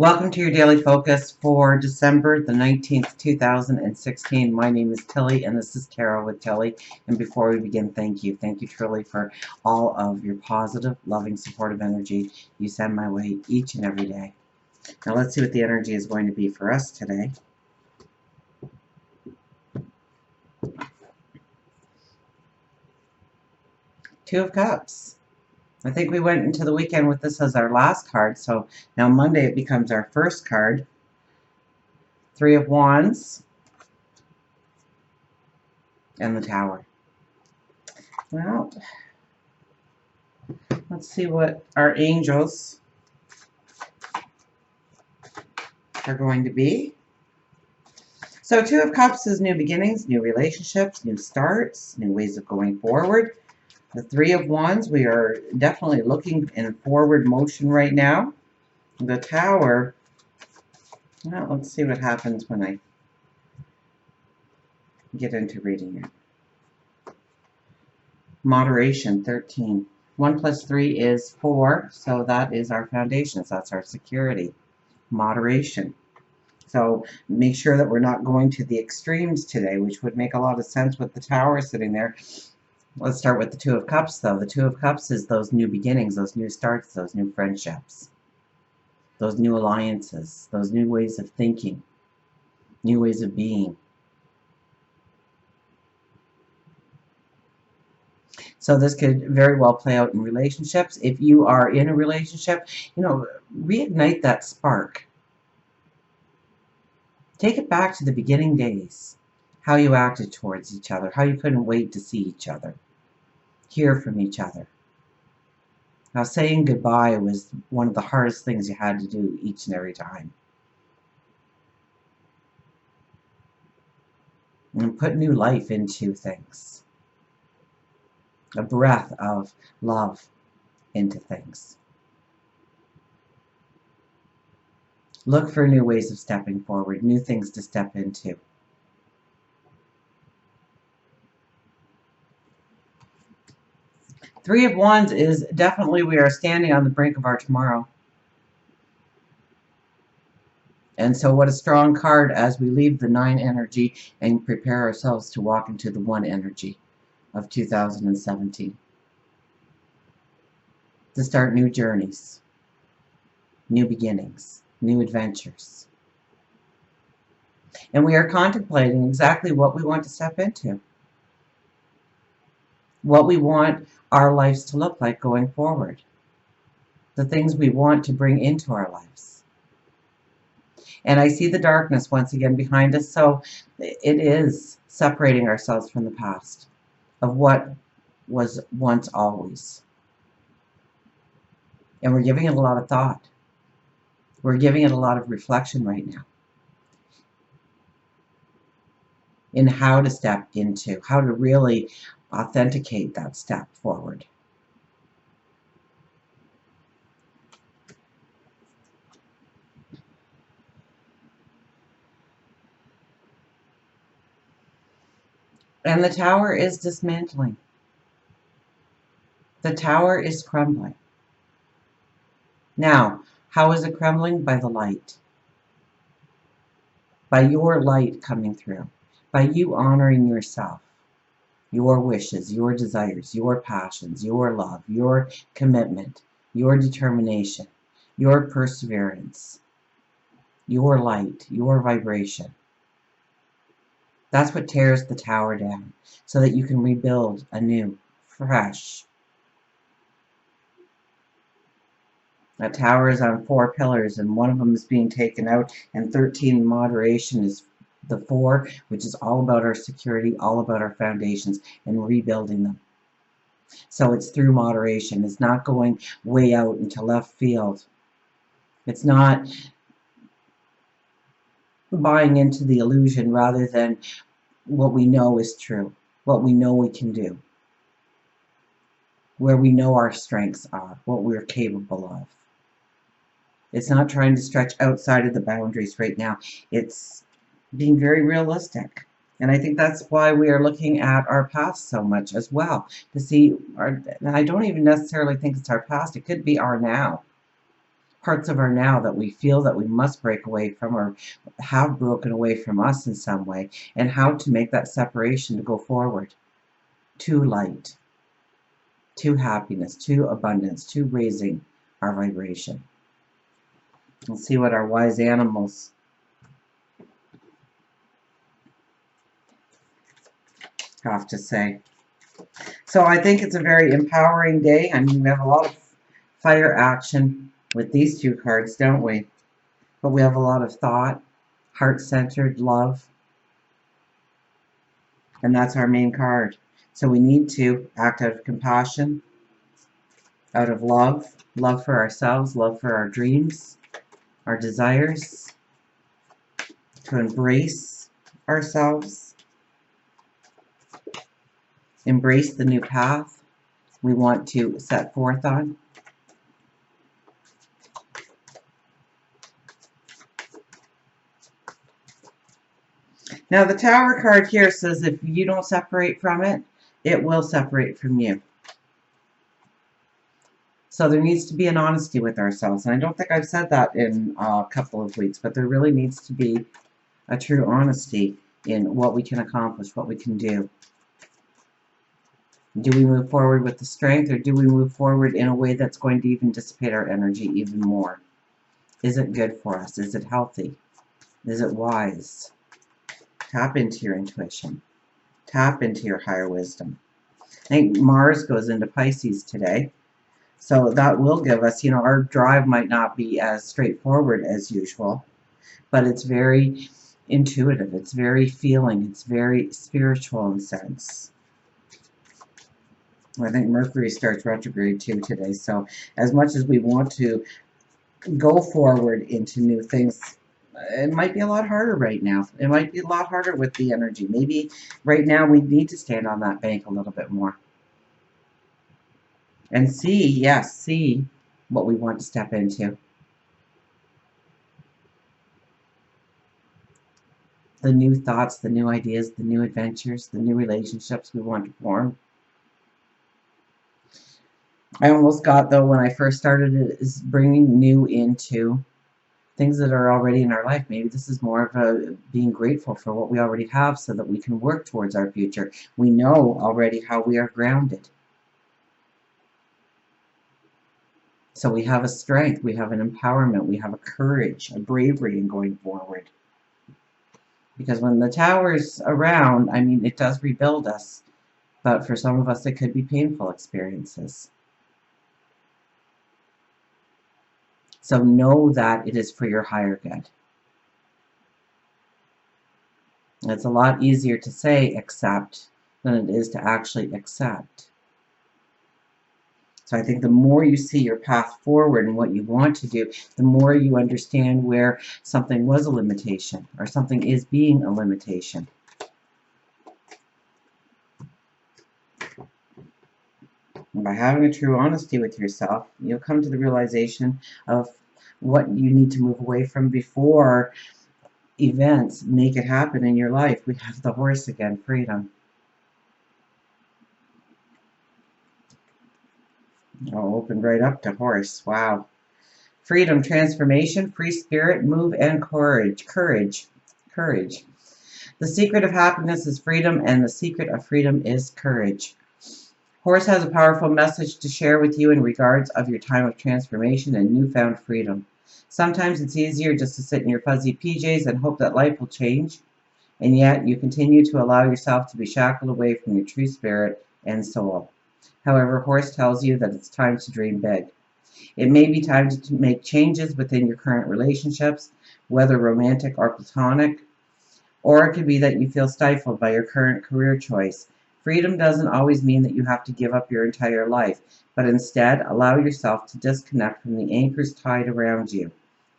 Welcome to your daily focus for December the 19th, 2016. My name is Tilly, and this is Tarot with Tilly. And before we begin, thank you. Thank you truly for all of your positive, loving, supportive energy you send my way each and every day. Now let's see what the energy is going to be for us today. Two of Cups. I think we went into the weekend with this as our last card, so now Monday it becomes our first card. Three of Wands and the Tower. Well, let's see what our angels are going to be. So Two of Cups is new beginnings, new relationships, new starts, new ways of going forward. The Three of Wands, we are definitely looking in forward motion right now. The Tower, well, let's see what happens when I get into reading it. Moderation, 13. 1 plus 3 is 4, so that is our foundations. That's our security. Moderation. So make sure that we're not going to the extremes today, which would make a lot of sense with the Tower sitting there. Let's start with the Two of Cups, though. The Two of Cups is those new beginnings, those new starts, those new friendships, those new alliances, those new ways of thinking, new ways of being. So this could very well play out in relationships. If you are in a relationship, reignite that spark. Take it back to the beginning days, how you acted towards each other, how you couldn't wait to see each other, hear from each other. Now, saying goodbye was one of the hardest things you had to do each and every time. And put new life into things. A breath of love into things. Look for new ways of stepping forward, new things to step into. Three of Wands is definitely we are standing on the brink of our tomorrow. And so what a strong card as we leave the 9 energy and prepare ourselves to walk into the 1 energy of 2017. To start new journeys, new beginnings, new adventures. And we are contemplating exactly what we want to step into. What we want our lives to look like going forward. The things we want to bring into our lives. And I see the darkness once again behind us, so it is separating ourselves from the past of what was once always. And we're giving it a lot of thought. We're giving it a lot of reflection right now in how to step into, how to really authenticate that step forward. And the Tower is dismantling. The Tower is crumbling. Now, how is it crumbling? By the light. By your light coming through. By you honoring yourself. Your wishes, your desires, your passions, your love, your commitment, your determination, your perseverance, your light, your vibration. That's what tears the Tower down, so that you can rebuild anew, fresh. That Tower is on 4 pillars, and one of them is being taken out, and 13 moderation is the 4, which is all about our security, all about our foundations, and rebuilding them. So it's through moderation. It's not going way out into left field. It's not buying into the illusion rather than what we know is true, what we know we can do, where we know our strengths are, what we're capable of. It's not trying to stretch outside of the boundaries right now. It's being very realistic. And I think that's why we are looking at our past so much as well, to see and I don't even necessarily think it's our past. It could be our now. parts of our now that we feel that we must break away from or have broken away from us in some way, and how to make that separation to go forward to light, to happiness, to abundance, to raising our vibration. Let's see what our wise animals have to say. So I think it's a very empowering day. I mean, we have a lot of fire action with these two cards, don't we? But we have a lot of thought, heart-centered love, and that's our main card. So we need to act out of compassion, out of love, love for ourselves, love for our dreams, our desires, to embrace ourselves, embrace the new path we want to set forth on. Now the Tower card here says if you don't separate from it, it will separate from you. So there needs to be an honesty with ourselves. And I don't think I've said that in a couple of weeks, but there really needs to be a true honesty in what we can accomplish, what we can do. Do we move forward with the strength, or do we move forward in a way that's going to even dissipate our energy even more? Is it good for us? Is it healthy? Is it wise? Tap into your intuition. Tap into your higher wisdom. I think Mars goes into Pisces today. So that will give us, our drive might not be as straightforward as usual, but it's very intuitive. It's very feeling. It's very spiritual in sense. I think Mercury starts retrograde too today. So as much as we want to go forward into new things, it might be a lot harder right now. It might be a lot harder with the energy. Maybe right now we need to stand on that bank a little bit more. And see what we want to step into. The new thoughts, the new ideas, the new adventures, the new relationships we want to form. I almost got, though, when I first started it, is bringing new into things that are already in our life. Maybe this is more of a being grateful for what we already have so that we can work towards our future. We know already how we are grounded. So we have a strength, we have an empowerment, we have a courage, a bravery in going forward. Because when the Tower's around, I mean, it does rebuild us. But for some of us, it could be painful experiences. So know that it is for your higher good. It's a lot easier to say accept than it is to actually accept. So I think the more you see your path forward and what you want to do, the more you understand where something was a limitation or something is being a limitation. And by having a true honesty with yourself, you'll come to the realization of what you need to move away from before events make it happen in your life. We have the Horse again, freedom. Oh, opened right up to Horse. Wow. Freedom, transformation, free spirit, move, and courage. Courage. The secret of happiness is freedom, and the secret of freedom is courage. Horse has a powerful message to share with you in regards of your time of transformation and newfound freedom. Sometimes it's easier just to sit in your fuzzy PJs and hope that life will change, and yet you continue to allow yourself to be shackled away from your true spirit and soul. However, Horse tells you that it's time to dream big. It may be time to make changes within your current relationships, whether romantic or platonic, or it could be that you feel stifled by your current career choice. Freedom doesn't always mean that you have to give up your entire life, but instead allow yourself to disconnect from the anchors tied around you.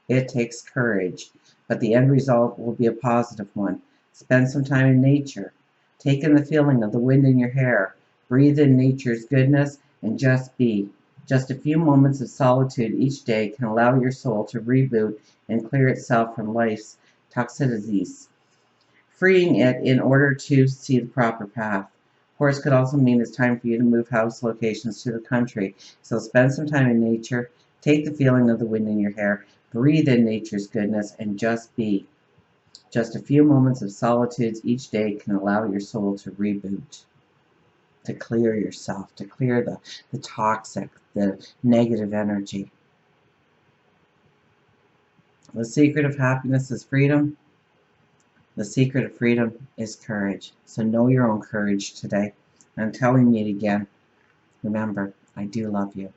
It takes courage, but the end result will be a positive one. Spend some time in nature. Take in the feeling of the wind in your hair. Breathe in nature's goodness and just be. Just a few moments of solitude each day can allow your soul to reboot and clear itself from life's toxicities, freeing it in order to see the proper path. Horse could also mean it's time for you to move house locations to the country. So spend some time in nature, Take the feeling of the wind in your hair, breathe in nature's goodness, and just be. Just a few moments of solitude each day can allow your soul to reboot, to clear yourself, to clear the toxic, the negative energy. The secret of happiness is freedom. The secret of freedom is courage. So know your own courage today. Until we meet again, remember, I do love you.